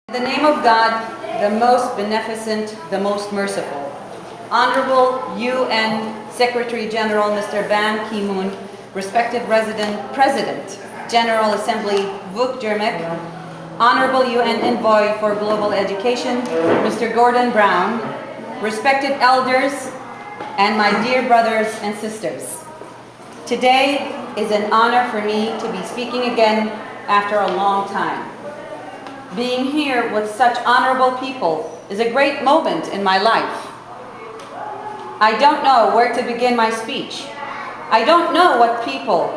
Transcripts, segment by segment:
In the name of God, the most beneficent, the most merciful. Honorable UN Secretary General Mr. Ban Ki-moon, respected President, General Assembly Vuk Jermek, Honorable UN Envoy for Global Education, Mr. Gordon Brown, respected elders, and my dear brothers and sisters. Today is an honor for me to be speaking again after a long time. Being here with such honorable people is a great moment in my life. I don't know where to begin my speech. I don't know what people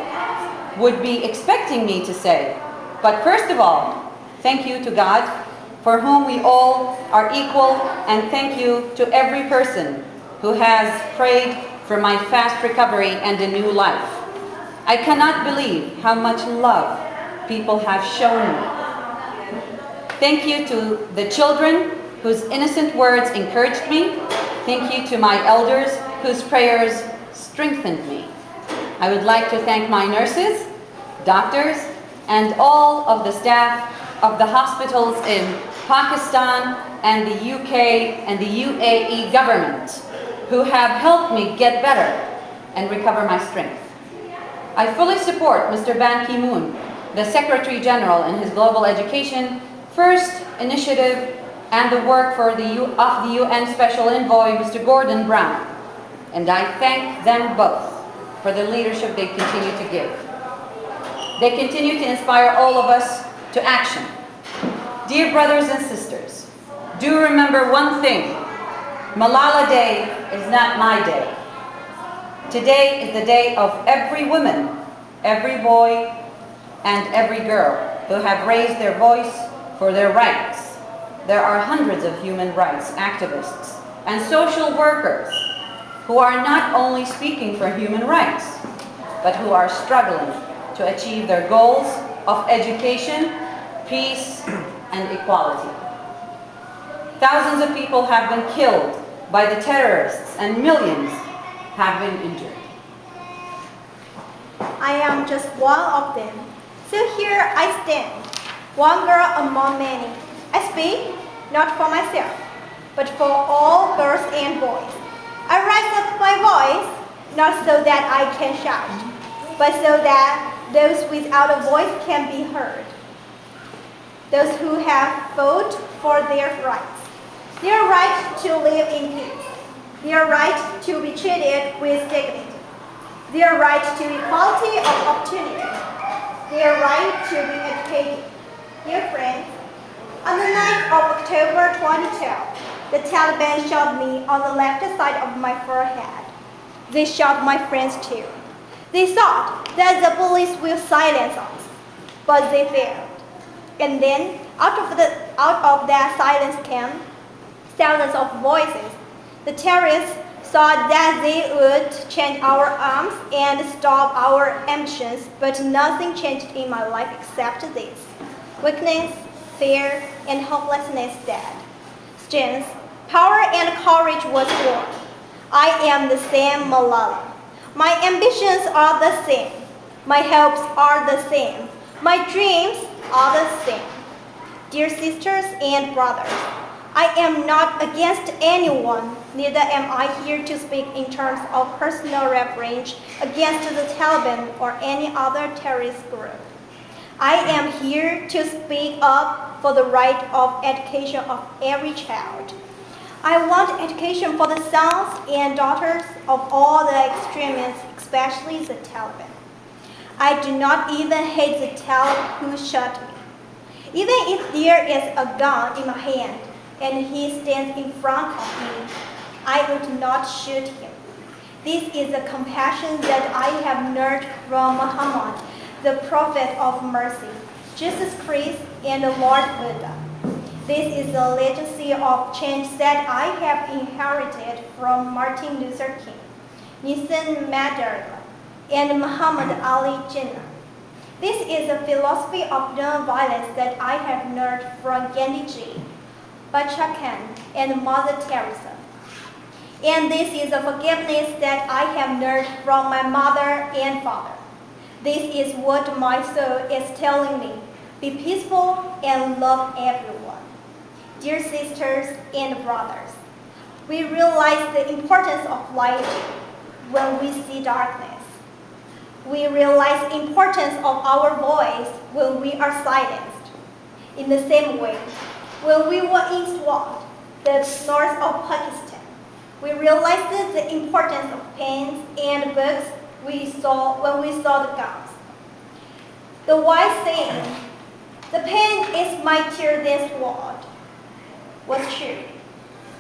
would be expecting me to say. But first of all, thank you to God, for whom we all are equal, and thank you to every person who has prayed for my fast recovery and a new life. I cannot believe how much love people have shown me. Thank you to the children whose innocent words encouraged me. Thank you to my elders whose prayers strengthened me. I would like to thank my nurses, doctors, and all of the staff of the hospitals in Pakistan and the UK and the UAE government who have helped me get better and recover my strength. I fully support Mr. Ban Ki-moon, the Secretary General, in his global education first initiative and the work of the UN Special Envoy, Mr. Gordon Brown. And I thank them both for the leadership they continue to give. They continue to inspire all of us to action. Dear brothers and sisters, do remember one thing. Malala Day is not my day. Today is the day of every woman, every boy, and every girl who have raised their voice for their rights. There are hundreds of human rights activists and social workers who are not only speaking for human rights, but who are struggling to achieve their goals of education, peace, and equality. Thousands of people have been killed by the terrorists and millions have been injured. I am just one of them. So here I stand, one girl among many. I speak not for myself, but for all girls and boys. I raise up my voice, not so that I can shout, but so that those without a voice can be heard. Those who have fought for their rights, their right to live in peace, their right to be treated with dignity, their right to equality of opportunity, their right to be educated. Dear friends, on the 9th of October 2012, the Taliban shot me on the left side of my forehead. They shot my friends too. They thought that the police will silence us, but they failed. And then, out of that silence came thousands of voices. The terrorists thought that they would change our arms and stop our ambitions, but nothing changed in my life except this. Weakness, fear, and hopelessness dead. Strength, power, and courage was born. I am the same Malala. My ambitions are the same. My hopes are the same. My dreams are the same. Dear sisters and brothers, I am not against anyone, neither am I here to speak in terms of personal revenge against the Taliban or any other terrorist group. I am here to speak up for the right of education of every child. I want education for the sons and daughters of all the extremists, especially the Taliban. I do not even hate the Taliban who shot me. Even if there is a gun in my hand and he stands in front of me, I would not shoot him. This is the compassion that I have learned from Muhammad, the prophet of mercy, Jesus Christ, and the Lord Buddha. This is the legacy of change that I have inherited from Martin Luther King, Nelson Mandela, and Muhammad Ali Jinnah. This is a philosophy of non-violence that I have learned from Gandhiji, Bacha Khan, and Mother Teresa. And this is a forgiveness that I have learned from my mother and father. This is what my soul is telling me. Be peaceful and love everyone. dear sisters and brothers, we realize the importance of light when we see darkness. We realize the importance of our voice when we are silenced. In the same way, when we were in Swat, the north of Pakistan, we realized the importance of pens and books when we saw the guns. The wise saying, "The pen is mightier than sword," was true.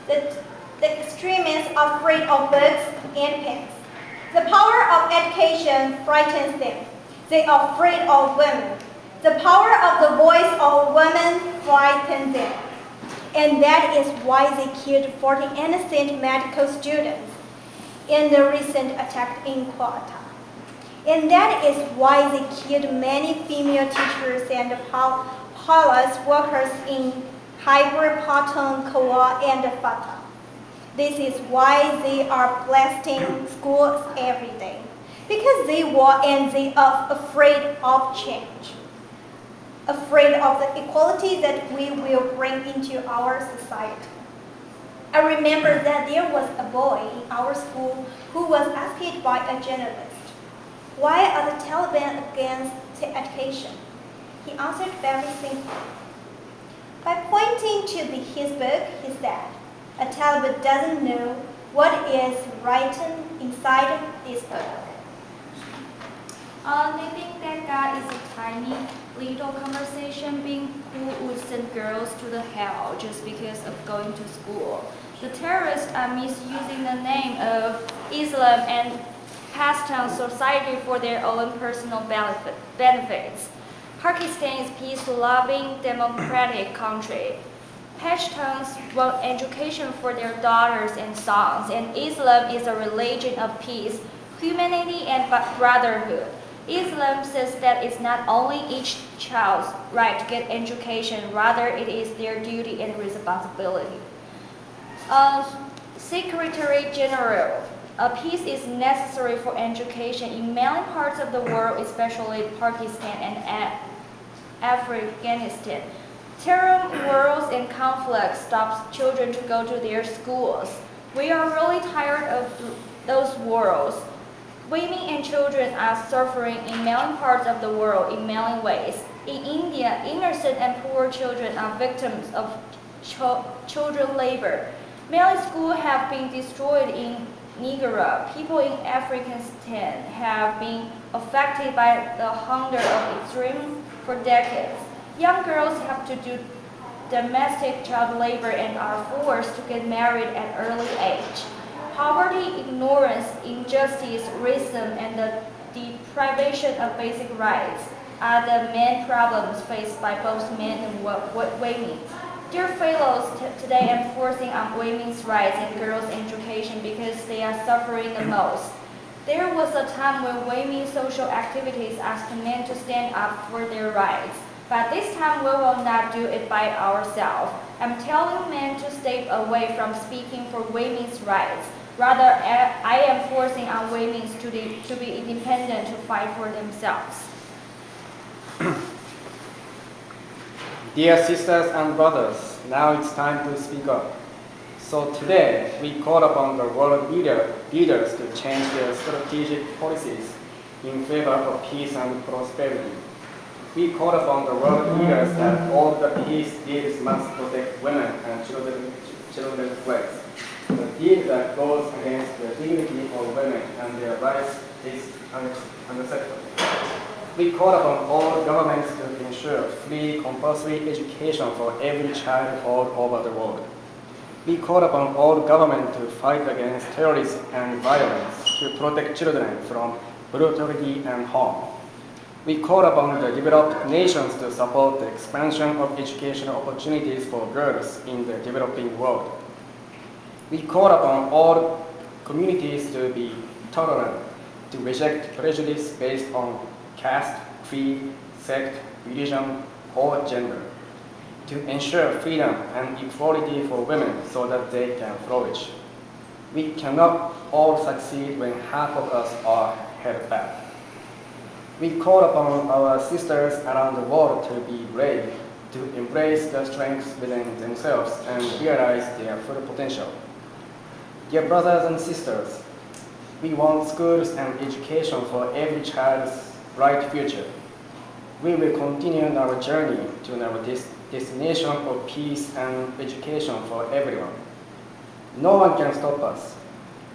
The extremists are afraid of books and pens. The power of education frightens them. They are afraid of women. The power of the voice of women frightens them. And that is why they killed 40 innocent medical students in the recent attack in Kolkata. And that is why they killed many female teachers and palace workers in Khyber Pakhtunkhwa and Fatah. This is why they are blasting schools every day, because they want and they are afraid of change, afraid of the equality that we will bring into our society. I remember that there was a boy in our school who was asked by a journalist, "Why are the Taliban against education?" He answered very simply. By pointing to his book, he said, "A Taliban doesn't know what is written inside this book." They think that God is a tiny little conversation being who would send girls to the hell just because of going to school. The terrorists are misusing the name of Islam and Pashtun society for their own personal benefits. Pakistan is a peace-loving, democratic country. Pashtuns want education for their daughters and sons, and Islam is a religion of peace, humanity, and brotherhood. Islam says that it's not only each child's right to get education, rather it is their duty and responsibility. Secretary General, peace is necessary for education in many parts of the world, especially Pakistan and Afghanistan. Terror, wars, and conflicts stops children to go to their schools. We are really tired of those wars. Women and children are suffering in many parts of the world in many ways. In India, innocent and poor children are victims of children labor. Many schools have been destroyed in Nigeria. People in Afghanistan have been affected by the hunger of extreme for decades. Young girls have to do domestic child labor and are forced to get married at early age. Poverty, ignorance, injustice, racism, and the deprivation of basic rights are the main problems faced by both men and women. Dear fellows, today I'm forcing on women's rights and girls' education because they are suffering the most. There was a time when women's social activities asked men to stand up for their rights. But this time we will not do it by ourselves. I'm telling men to stay away from speaking for women's rights. Rather, I am forcing on women to be independent to fight for themselves. Dear sisters and brothers, now it's time to speak up. So today, we call upon the world leaders to change their strategic policies in favor of peace and prosperity. We call upon the world leaders that all the peace deeds must protect women and children's rights. The deed that goes against the dignity of women and their rights is unacceptable. We call upon all governments to ensure free compulsory education for every child all over the world. We call upon all governments to fight against terrorism and violence, to protect children from brutality and harm. We call upon the developed nations to support the expansion of educational opportunities for girls in the developing world. We call upon all communities to be tolerant, to reject prejudice based on caste, creed, sect, religion, or gender, to ensure freedom and equality for women so that they can flourish. We cannot all succeed when half of us are held back. We call upon our sisters around the world to be brave, to embrace the strengths within themselves and realize their full potential. Dear brothers and sisters, we want schools and education for every child's bright future. We will continue our journey to our destination of peace and education for everyone. No one can stop us.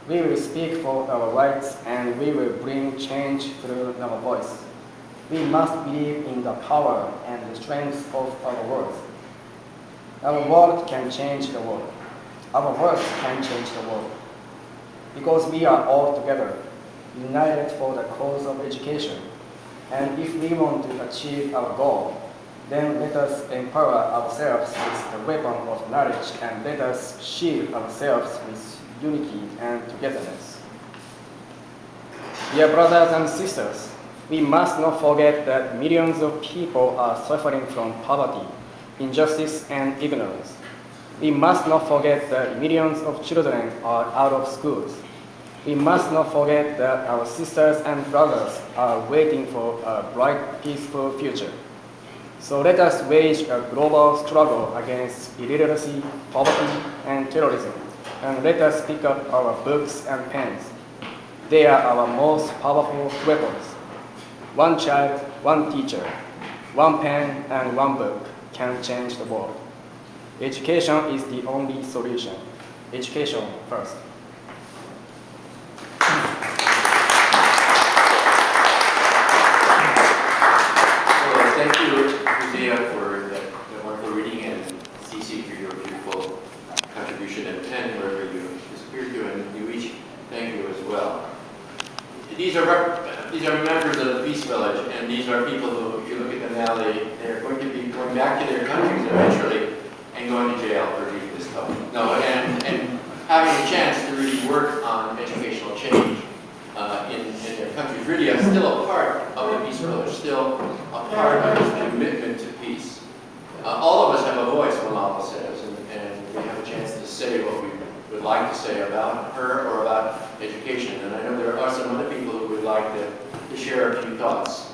We will speak for our rights and we will bring change through our voice. We must believe in the power and the strength of our words. Our word can change the world. Our words can change the world. Because we are all together, united for the cause of education. And if we want to achieve our goal, then let us empower ourselves with the weapon of knowledge and let us shield ourselves with unity and togetherness. Dear brothers and sisters, we must not forget that millions of people are suffering from poverty, injustice, and ignorance. We must not forget that millions of children are out of schools. We must not forget that our sisters and brothers are waiting for a bright, peaceful future. So let us wage a global struggle against illiteracy, poverty, and terrorism. And let us pick up our books and pens. They are our most powerful weapons. One child, one teacher, one pen, and one book can change the world. Education is the only solution. Education first. Thank you, Fawzeyah, for that wonderful reading, and Cici for your beautiful contribution, and Peng, wherever you disappeared to, and Yuichi, thank you as well. These are members of the Peace Village, and these are people who, if you look at them now, they're going to be going back to their countries eventually and going to jail for reading this stuff. No, and having a chance to really work on educational change in their countries, really are still a part of the Peace Village, still a part of this commitment to peace. All of us have a voice, Malala says, and we have a chance to say what we would like to say about her or about education. And I know there are some other people who would like to share a few thoughts.